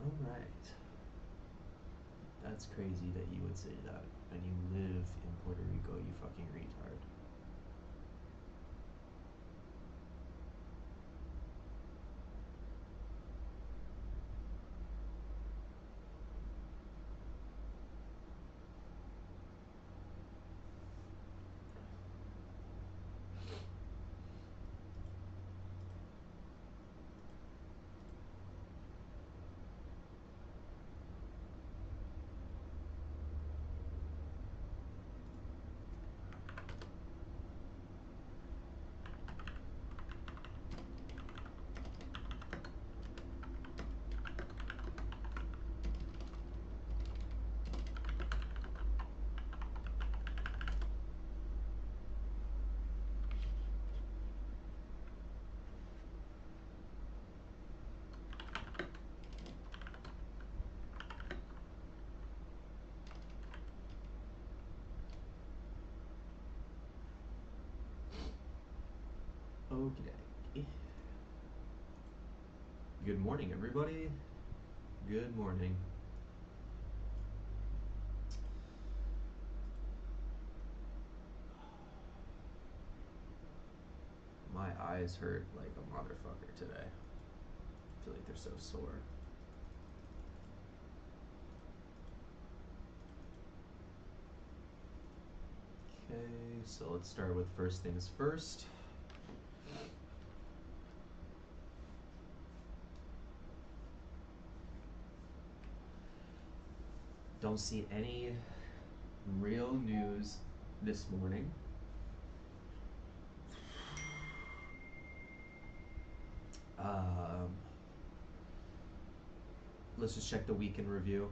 Alright. That's crazy that you would say that. And you live in Puerto Rico, you fucking retard. Okay. Good morning, everybody. Good morning. My eyes hurt like a motherfucker today. I feel like they're so sore. Okay, so let's start with first things first. Don't see any real news this morning. Let's just check the week in review.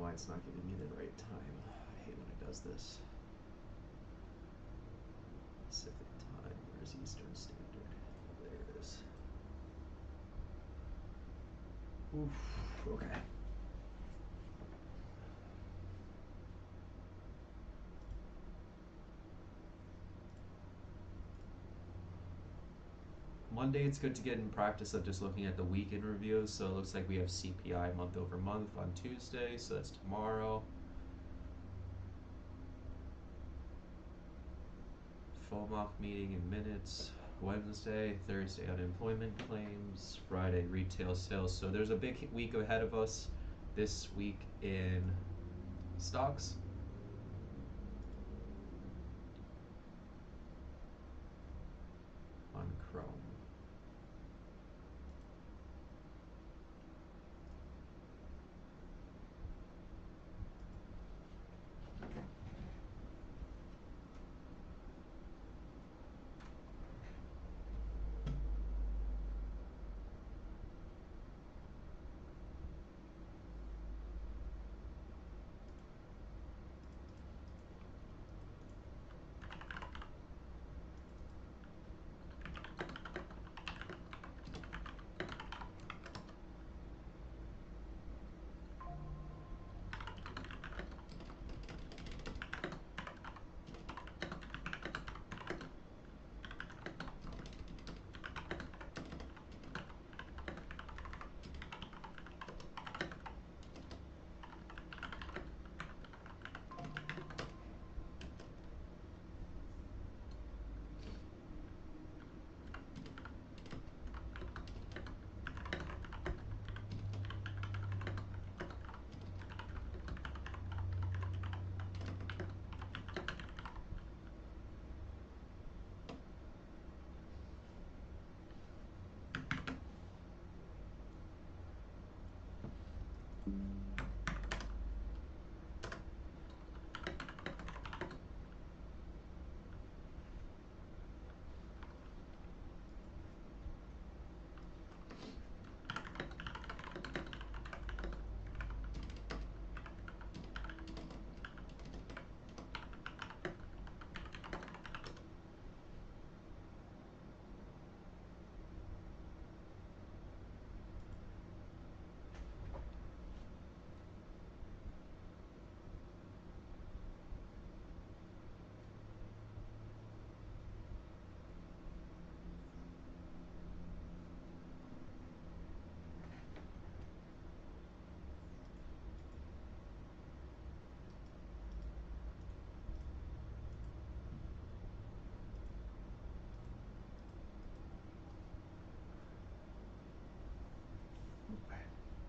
why it's not giving me the right time. I hate when it does this. Pacific time, where's Eastern Standard? There it is. Oof, okay. Monday, it's good to get in practice of just looking at the weekend reviews. So it looks like we have CPI month over month on Tuesday, so that's tomorrow. FOMOC meeting in minutes. Wednesday, Thursday, unemployment claims. Friday, retail sales. So there's a big week ahead of us this week in stocks. On Chrome.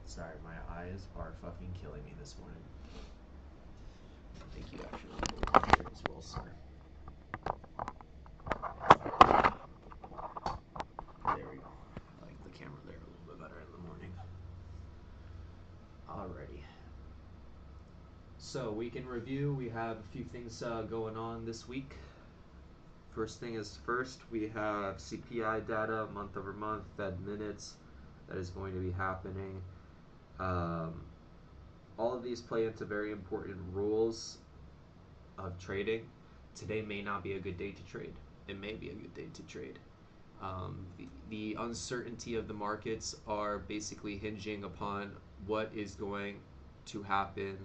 Sorry, my eyes are fucking killing me this morning. Thank you actually here as well, sir. There we go. I like the camera there a little bit better in the morning. Alrighty. So week in review, we have a few things going on this week. First thing is first, we have CPI data month over month, Fed minutes that is going to be happening. All of these play into very important rules of trading. Today may not be a good day to trade. It may be a good day to trade. The uncertainty of the markets are basically hinging upon what is going to happen.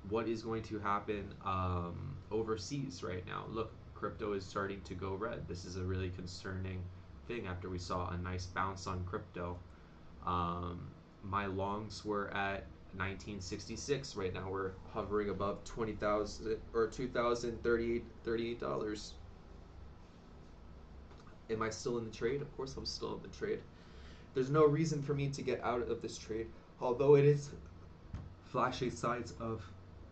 What is going to happen overseas right now? Look, crypto is starting to go red. This is a really concerning thing after we saw a nice bounce on crypto. My longs were at 1966. Right now we're hovering above 20,000 or $2,038. Am I still in the trade? Of course I'm still in the trade. There's no reason for me to get out of this trade, although it is flashing signs of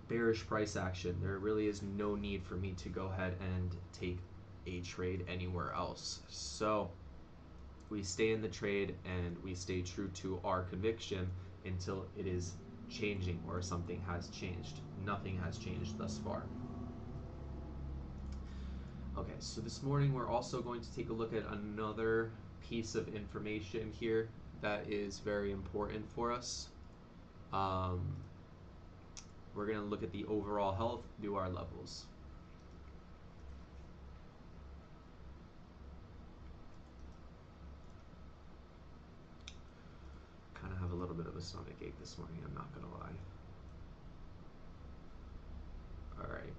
bearish price action. There really is no need for me to go ahead and take a trade anywhere else. So we stay in the trade and we stay true to our conviction until it is changing or something has changed. Nothing has changed thus far. Okay, so this morning we're also going to take a look at another piece of information here that is very important for us. We're going to look at the overall health, do our levels. Kind of have a little bit of a stomach ache this morning, I'm not going to lie. All right.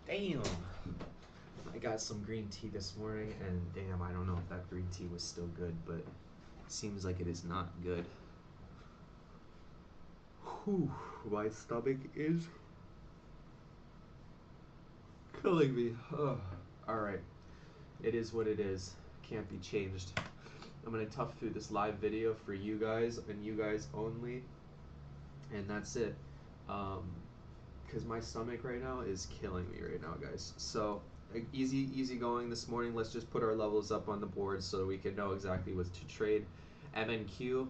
Damn. I got some green tea this morning, and damn, I don't know if that green tea was still good, but it seems like it is not good. Whew, my stomach is killing me. Ugh. All right, it is what it is. Can't be changed. I'm gonna tough through this live video for you guys and you guys only, and that's it. Because my stomach right now is killing me right now, guys. So easy going this morning. Let's just put our levels up on the board so we can know exactly what to trade. MNQ,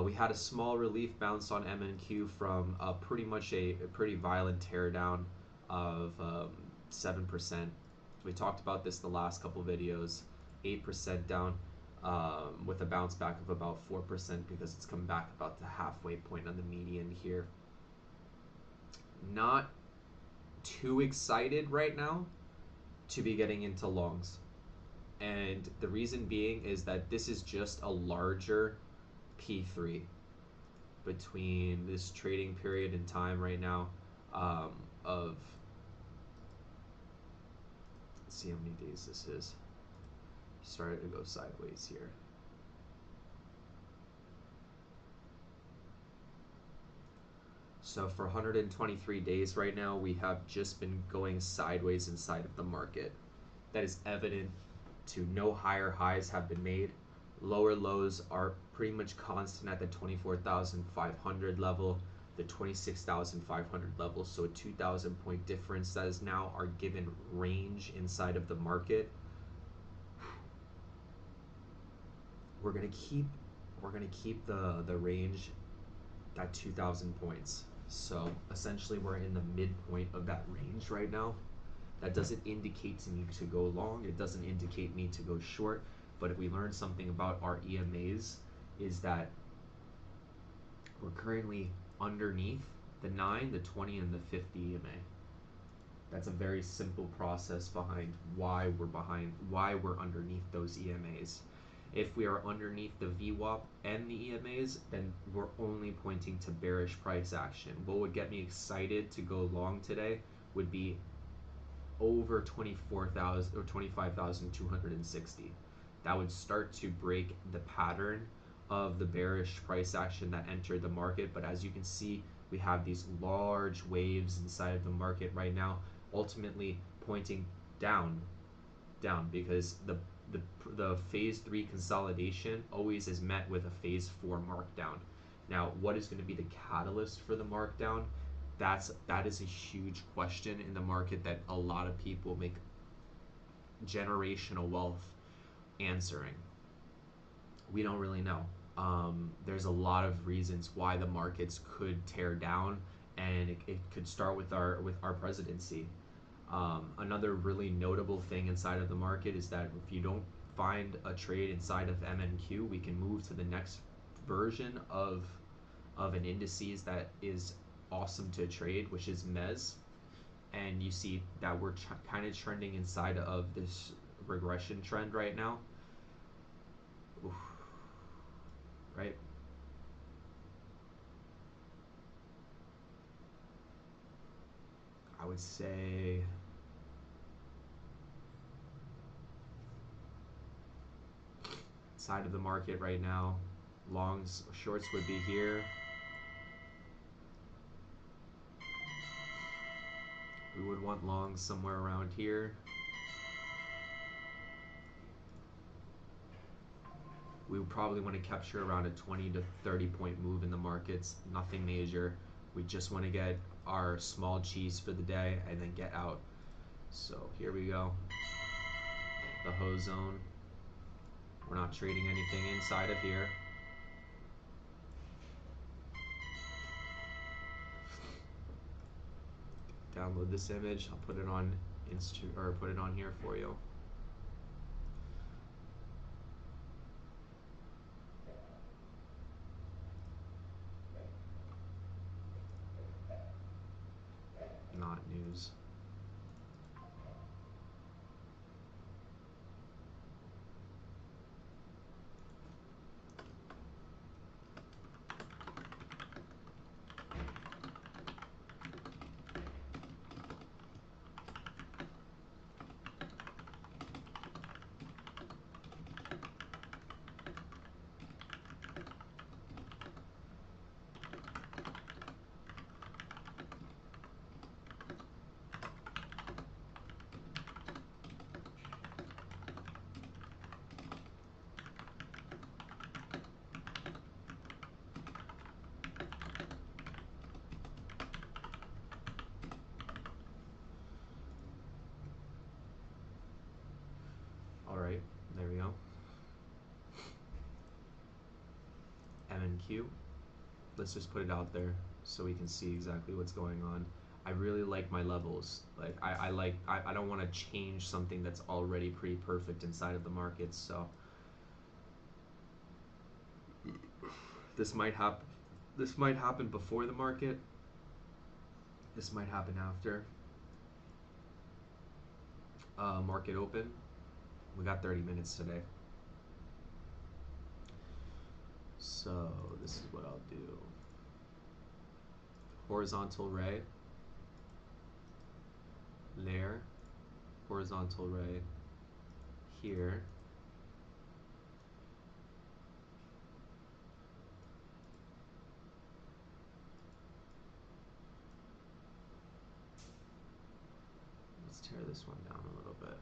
we had a small relief bounce on MNQ from pretty much a pretty violent teardown of 7%. We talked about this the last couple videos. 8% down with a bounce back of about 4% because it's come back about the halfway point on the median here. Not too excited right now to be getting into longs, and the reason being is that this is just a larger P3 between this trading period in time right now of, let's see how many days this is. Started to go sideways here. So for 123 days right now, we have just been going sideways inside of the market. That is evident to no higher highs have been made. Lower lows are pretty much constant at the 24,500 level, the 26,500 level. So a 2,000 point difference. That is now our given range inside of the market. We're gonna keep the range at 2,000 points. So essentially we're in the midpoint of that range right now. That doesn't indicate to me to go long. It doesn't indicate me to go short. But if we learn something about our EMAs is that we're currently underneath the 9, the 20, and the 50 EMA. That's a very simple process behind why we're underneath those EMAs. If we are underneath the VWAP and the EMAs, then we're only pointing to bearish price action. What would get me excited to go long today would be over 24,000 or 25,260. That would start to break the pattern of the bearish price action that entered the market. But as you can see, we have these large waves inside of the market right now, ultimately pointing down, because the phase 3 consolidation always is met with a phase 4 markdown. Now, what is going to be the catalyst for the markdown? That is a huge question in the market that a lot of people make generational wealth answering. We don't really know. There's a lot of reasons why the markets could tear down, and it could start with our presidency. Another really notable thing inside of the market is that if you don't find a trade inside of MNQ, we can move to the next version of an indices that is awesome to trade, which is MES. And you see that we're kind of trending inside of this regression trend right now. Oof. Right? I would say side of the market right now, longs, shorts would be here. We would want longs somewhere around here. We would probably want to capture around a 20 to 30 point move in the markets. Nothing major. We just want to get our small cheese for the day and then get out. So here we go. The hoe zone. We're not trading anything inside of here. Download this image. I'll put it on put it on here for you. Not news. Alright, there we go. MNQ. Let's just put it out there so we can see exactly what's going on. I really like my levels. Like I don't want to change something that's already pretty perfect inside of the markets. So this might happen. This might happen before the market. This might happen after market open. We got 30 minutes today. So this is what I'll do. Horizontal ray, layer, horizontal ray here. Let's tear this one down a little bit.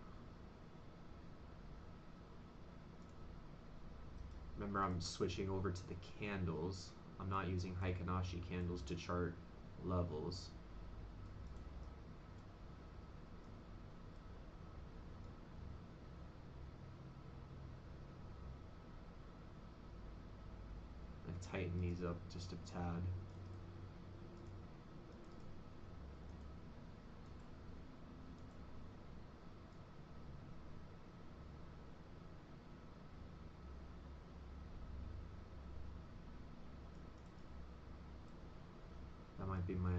Remember, I'm switching over to the candles. I'm not using Heikin-Ashi candles to chart levels. I tighten these up just a tad. That might be my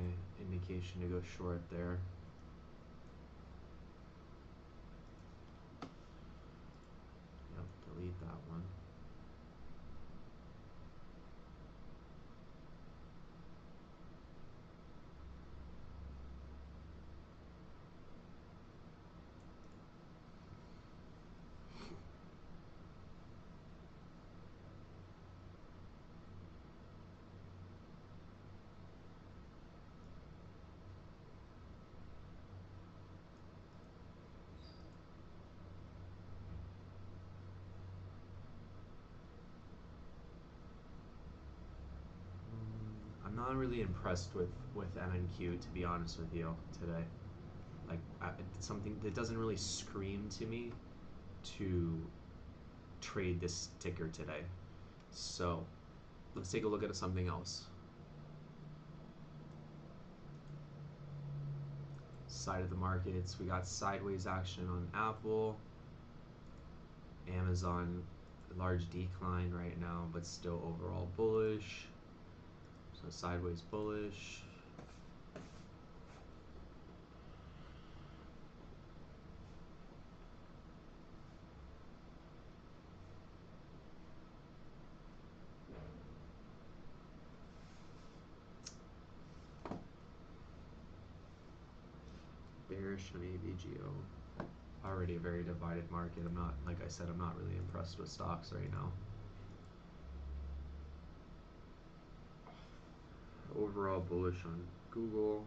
indication to go short there. not really impressed with MNQ, to be honest with you, today. Like, it's something that doesn't really scream to me to trade this ticker today. So let's take a look at something else. Side of the markets, we got sideways action on Apple. Amazon, large decline right now, but still overall bullish. So sideways bullish. Bearish on AVGO. Already a very divided market. I'm not, like I said, I'm not really impressed with stocks right now. Overall bullish on Google.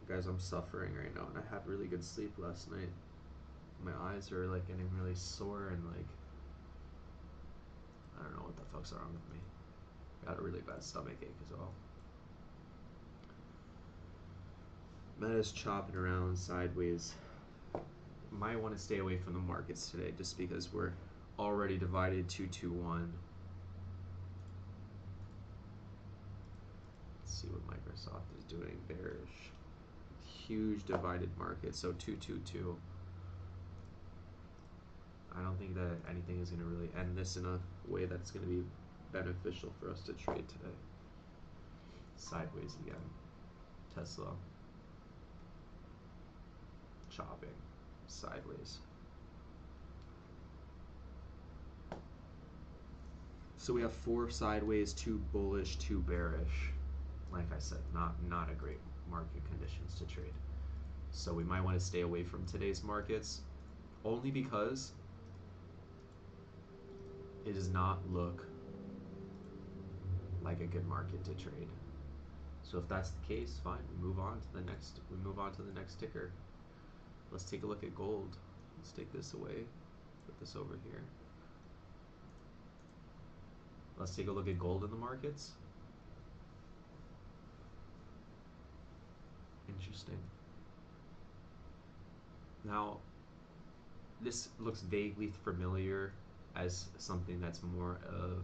Guys, I'm suffering right now, and I had really good sleep last night. My eyes are like getting really sore, and like I don't know what the fuck's wrong with me. Got a really bad stomach ache as well. Meta's chopping around sideways. Might want to stay away from the markets today just because we're already divided 2-2-1. Let's see what Microsoft is doing. Bearish. Huge divided market, so 2-2-2. I don't think that anything is going to really end this in a way that's going to be beneficial for us to trade today. Sideways again. Tesla. Chopping. Sideways. So we have 4 sideways, 2 bullish, 2 bearish. Like I said, not a great market conditions to trade. So we might want to stay away from today's markets, only because it does not look like a good market to trade. So if that's the case, fine. We move on to the next ticker. Let's take a look at gold. Let's take this away. Put this over here. Let's take a look at gold in the markets. Interesting. Now, this looks vaguely familiar as something that's more of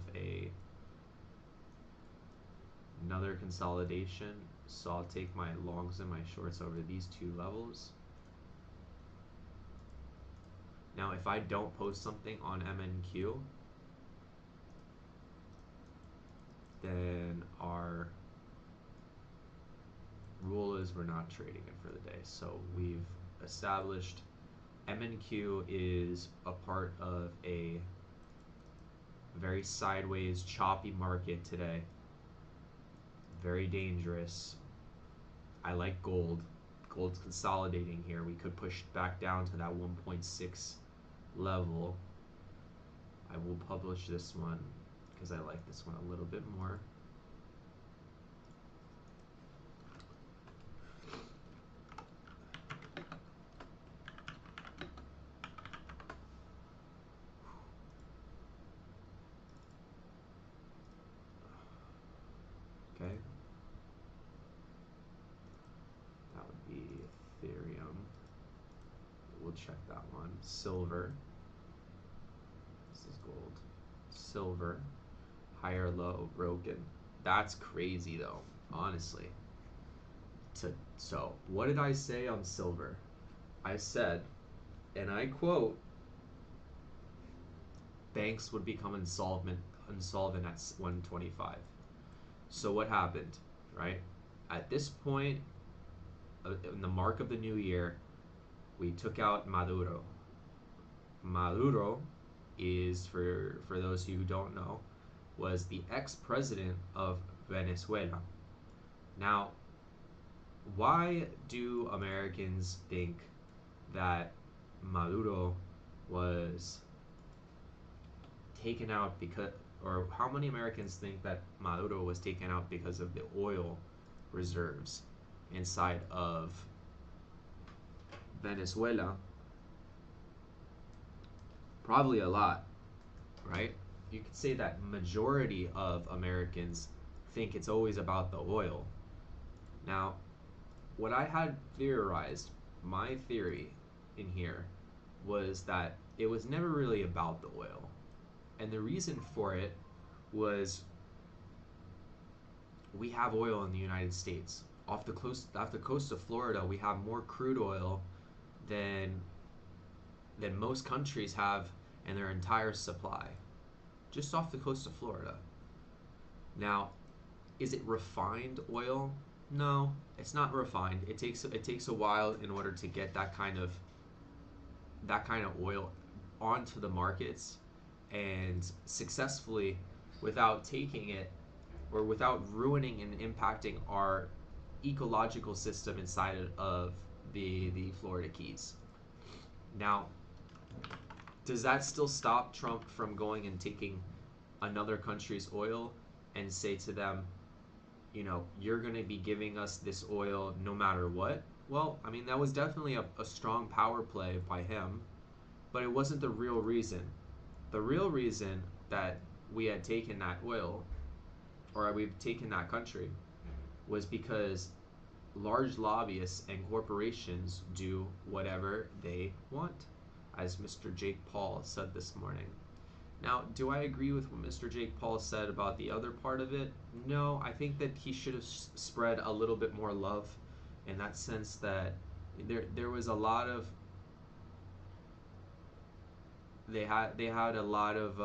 another consolidation. So I'll take my longs and my shorts over these 2 levels. Now, if I don't post something on MNQ, then our rule is we're not trading it for the day. So we've established MNQ is a part of a very sideways, choppy market today. Very dangerous. I like gold. Gold's consolidating here. We could push back down to that 1.6 level. I will publish this one because I like this one a little bit more. Okay. That would be Ethereum. We'll check that one. Silver. This is gold. Silver. Higher low broken. That's crazy though, honestly. So what did I say on silver? I said, and I quote, banks would become insolvent at 125. So what happened, right? At this point, in the mark of the new year, we took out Maduro. Maduro is, for those of you who don't know, was the ex-president of Venezuela. Now, why do Americans think that Maduro was taken out because, or how many Americans think that Maduro was taken out because of the oil reserves inside of Venezuela? Probably a lot, right? you could say that majority of Americans think it's always about the oil. Now, what I had theorized, my theory in here was that it was never really about the oil. And the reason for it was we have oil in the United States. Off the coast of Florida, we have more crude oil than most countries have in their entire supply. Just off the coast of Florida. Now, is it refined oil? No, it's not refined. It takes a while in order to get that kind of oil onto the markets and successfully without taking it or without ruining and impacting our ecological system inside of the Florida Keys. Now, does that still stop Trump from going and taking another country's oil and say to them, you know, you're going to be giving us this oil no matter what? Well, I mean, that was definitely a strong power play by him, but it wasn't the real reason. The real reason that we had taken that oil, or we've taken that country, was because large lobbyists and corporations do whatever they want, as Mr. Jake Paul said this morning. Now, do I agree with what Mr. Jake Paul said about the other part of it? No, I think that he should have spread a little bit more love in that sense that there was a lot of they had a lot of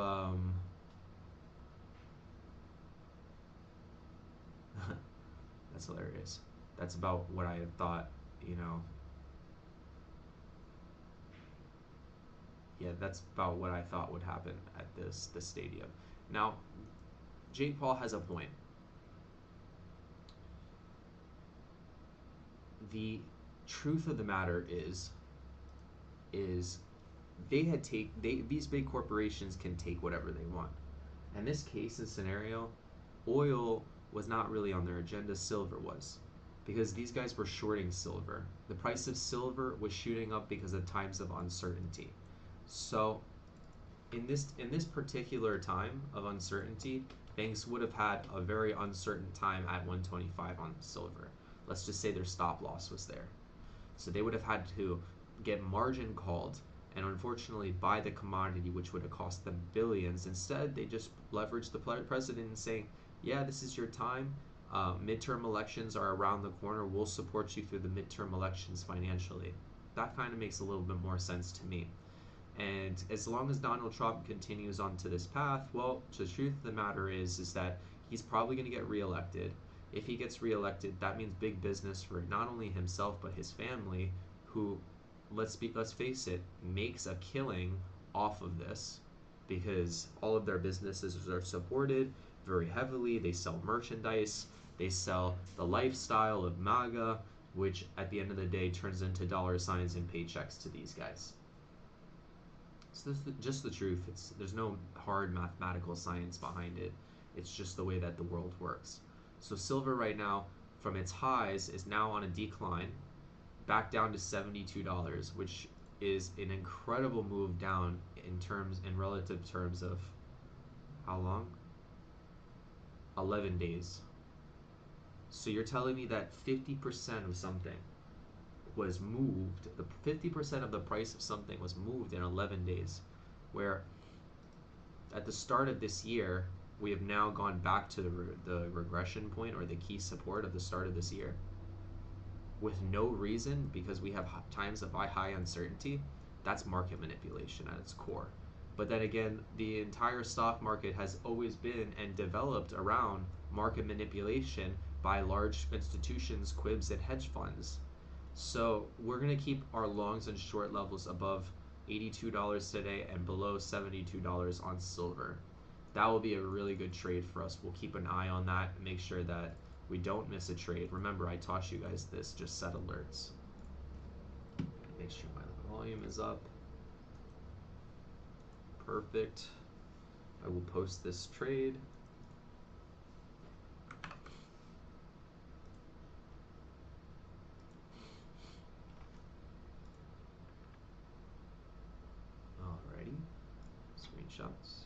that's hilarious. That's about what I had thought, you know. Yeah, that's about what I thought would happen at this stadium. Now, Jake Paul has a point. The truth of the matter is these big corporations can take whatever they want. In this case and scenario, oil was not really on their agenda, silver was. Because these guys were shorting silver. The price of silver was shooting up because of times of uncertainty. So in this particular time of uncertainty, banks would have had a very uncertain time at 125 on silver. Let's just say their stop loss was there. So they would have had to get margin called and unfortunately buy the commodity, which would have cost them billions. Instead, they just leveraged the president and saying, yeah, this is your time. Midterm elections are around the corner. We'll support you through the midterm elections financially. That kind of makes a little bit more sense to me. And as long as Donald Trump continues onto this path, well, the truth of the matter is that he's probably going to get reelected. If he gets reelected, that means big business for not only himself but his family, who, let's face it, makes a killing off of this because all of their businesses are supported very heavily. They sell merchandise, they sell the lifestyle of MAGA, which at the end of the day turns into dollar signs and paychecks to these guys. So this is just the truth. There's no hard mathematical science behind it. It's just the way that the world works. So silver right now, from its highs, is now on a decline, back down to $72, which is an incredible move down in relative terms of how long? 11 days. So you're telling me that 50% of something was moved, the 50% of the price of something was moved in 11 days, where at the start of this year, we have now gone back to the regression point or the key support of the start of this year with no reason because we have times of high uncertainty. That's market manipulation at its core. But then again, the entire stock market has always been and developed around market manipulation by large institutions, quibs, and hedge funds. So we're going to keep our longs and short levels above $82 today and below $72 on silver. That will be a really good trade for us. We'll keep an eye on that and make sure that we don't miss a trade. Remember, I taught you guys this, just set alerts. Make sure my volume is up. Perfect. I will post this trade. Alrighty. Screenshots.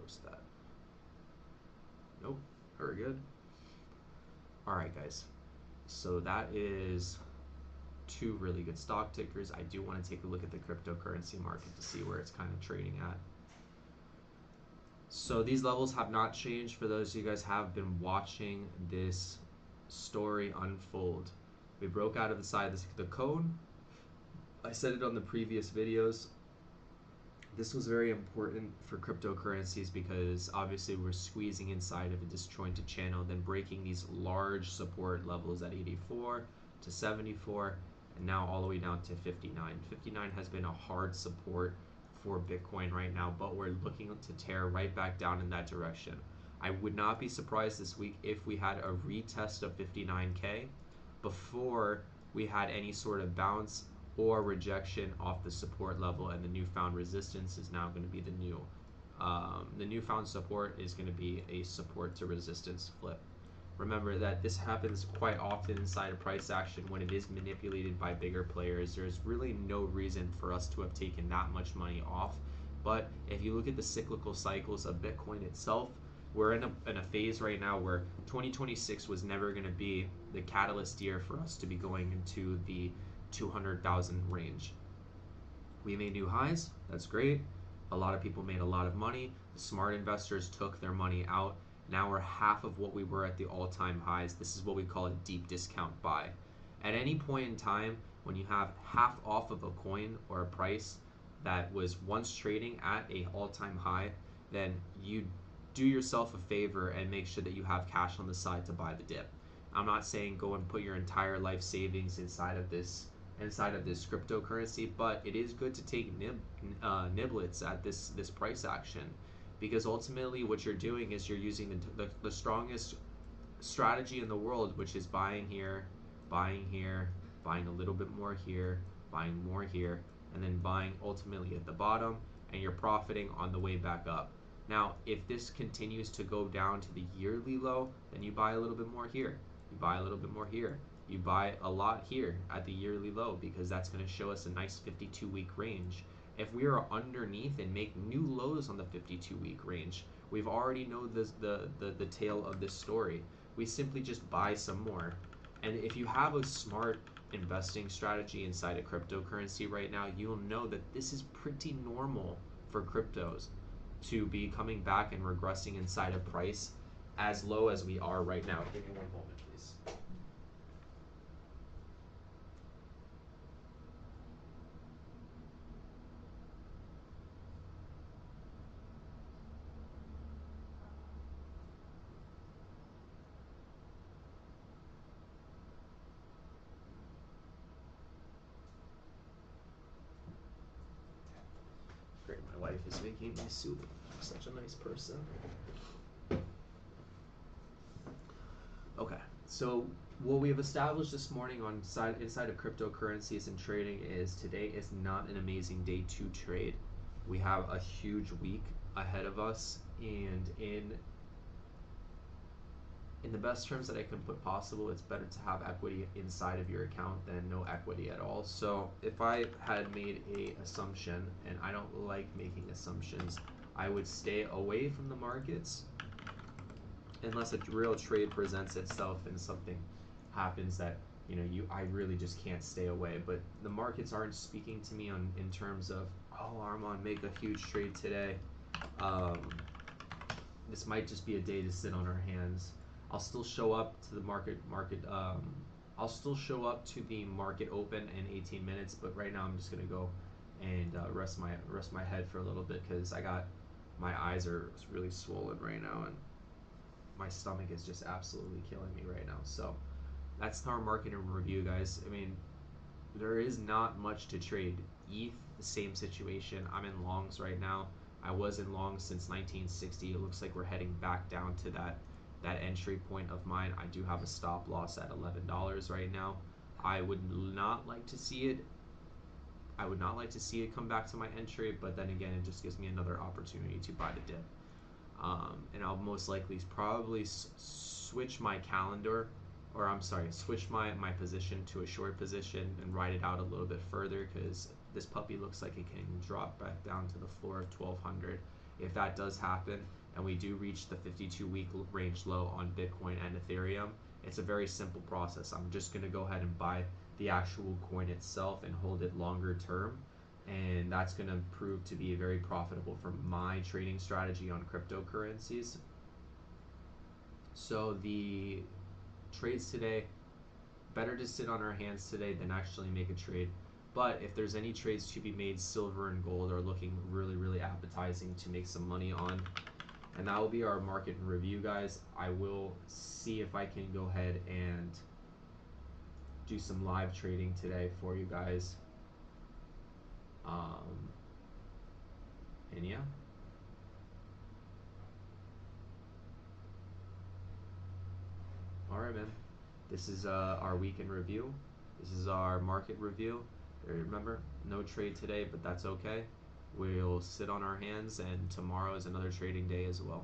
post that? Nope. Very good. All right, guys. So that is two really good stock tickers. I do want to take a look at the cryptocurrency market to see where it's kind of trading at. So these levels have not changed for those of you guys have been watching this story unfold. We broke out of the side of the cone. I said it on the previous videos. This was very important for cryptocurrencies because obviously we're squeezing inside of a disjointed channel, then breaking these large support levels at 84 to 74, and now all the way down to 59. 59 has been a hard support for Bitcoin right now, but we're looking to tear right back down in that direction. I would not be surprised this week if we had a retest of 59K before we had any sort of bounce or rejection off the support level, and the newfound resistance is now going to be the newfound support is going to be a support to resistance flip. Remember that this happens quite often inside of price action when it is manipulated by bigger players. There's really no reason for us to have taken that much money off. But if you look at the cyclical cycles of Bitcoin itself, we're in a phase right now where 2026 was never going to be the catalyst year for us to be going into the 200,000 range. We made new highs. That's great. A lot of people made a lot of money. The smart investors took their money out. Now we're half of what we were at the all-time highs. This is what we call a deep discount buy. At any point in time, when you have half off of a coin or a price that was once trading at a all-time high, then you do yourself a favor and make sure that you have cash on the side to buy the dip. I'm not saying go and put your entire life savings inside of this cryptocurrency, but it is good to take niblets at this price action, because ultimately what you're doing is you're using the strongest strategy in the world, which is buying here, buying a little bit more here, buying more here, and then buying ultimately at the bottom, and you're profiting on the way back up. Now, if this continues to go down to the yearly low, then you buy a little bit more here, you buy a little bit more here, you buy a lot here at the yearly low, because that's going to show us a nice 52-week range. If we are underneath and make new lows on the 52-week range, we've already know the tail of this story. We simply just buy some more. And if you have a smart investing strategy inside of cryptocurrency right now, you'll know that this is pretty normal for cryptos to be coming back and regressing inside of price as low as we are right now. Give me one moment, please. Great, my wife is making me soup. Such a nice person. Okay, so what we have established this morning inside of cryptocurrencies and trading is today is not an amazing day to trade. We have a huge week ahead of us, and in the best terms that I can put possible, it's better to have equity inside of your account than no equity at all. So if I had made a assumption, and I don't like making assumptions, I would stay away from the markets unless a real trade presents itself and something happens that I really just can't stay away. But the markets aren't speaking to me in terms of, oh, Armand, make a huge trade today. This might just be a day to sit on our hands. I'll still show up to the I'll still show up to the market open in 18 minutes, but right now I'm just gonna go and rest my head for a little bit, because my eyes are really swollen right now, and my stomach is just absolutely killing me right now. So that's our market in review, guys. I mean, there is not much to trade. ETH, the same situation. I'm in longs right now. I was in longs since 1960. It looks like we're heading back down to that entry point of mine. I do have a stop loss at $11 right now. I would not like to see it. I would not like to see it come back to my entry, but then again, it just gives me another opportunity to buy the dip. And I'll most likely probably switch my calendar, or I'm sorry, switch my position to a short position and ride it out a little bit further, because this puppy looks like it can drop back down to the floor of 1200. If that does happen and we do reach the 52-week range low on Bitcoin and Ethereum, it's a very simple process. I'm just going to go ahead and buy the actual coin itself and hold it longer term, and that's going to prove to be very profitable for my trading strategy on cryptocurrencies. So the trades today, better to sit on our hands today than actually make a trade. But if there's any trades to be made, silver and gold are looking really, really appetizing to make some money on. And that will be our market review, guys. I will see if I can go ahead and do some live trading today for you guys. And yeah. Alright, man. This is our weekend review. This is our market review. Remember, no trade today, but that's okay. We'll sit on our hands, and tomorrow is another trading day as well.